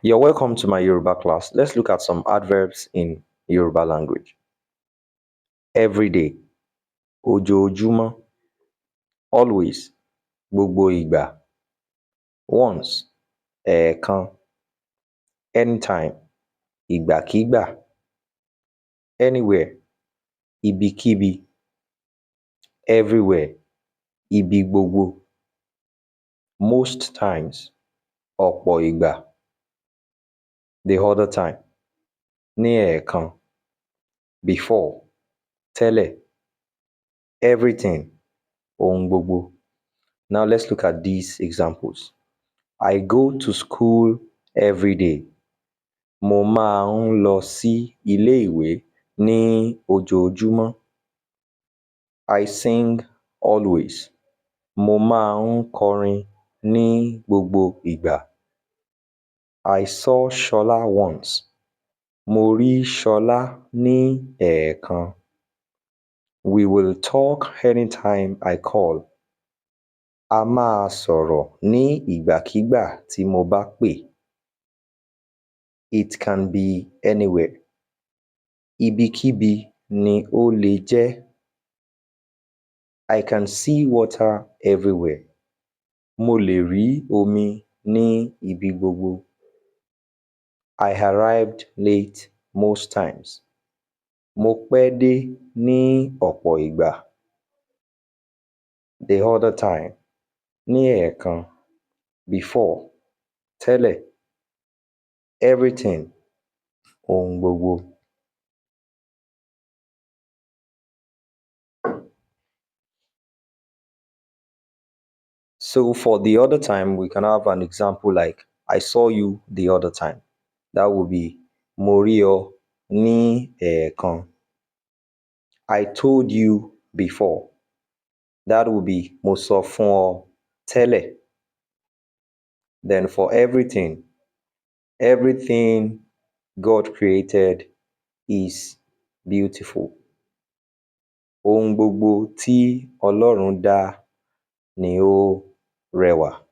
You're welcome to my Yoruba class. Let's look at some adverbs in Yoruba language. Every day, ojoojúmọ́, always, gbogbo ìgbà, once, ẹ̀ẹ̀kan, anytime, ìgbàkígbà, anywhere, ibikíbi, everywhere, ibi gbogbo, most times, ọ̀pọ̀ ìgbà, the other time, ní ẹ̀ẹ̀kan, before, tẹ́lẹ̀, everything, ohun gbogbo. Now let's look at these examples. I go to school every day. Mo máa ń lọ sí ilé ìwé ní ojoojúmọ́. I sing always. Mo máa ń kọrin ní gbogbo ìgbà. I saw Ṣọlá once. Mo rí Ṣọlá ní ẹ̀ẹ̀kan. We will talk anytime I call. A máa sọ̀rọ̀ ní ìgbàkígbà tí mo bá pè. It can be anywhere. Ibikíbi ni ó lè jẹ́. I can see water everywhere. Mo lè rí omi ní ibi gbogbo. I arrived late most times. Mo pẹ́ dé ní ọ̀pọ̀ ìgbà. The other time, ní ẹ̀ẹ̀kan, before, tẹ́lẹ̀, everything, ohun gbogbo. So for the other time, we can have an example like, I saw you the other time. That would be, mo rí ọ ní ẹ̀ẹ̀kan. I told you before. That would be, mo sọ fún ọ tẹ́lẹ̀. Then for everything God created is beautiful. Ohun gbogbo tí Ọlọ́run dá ni ó rẹwà.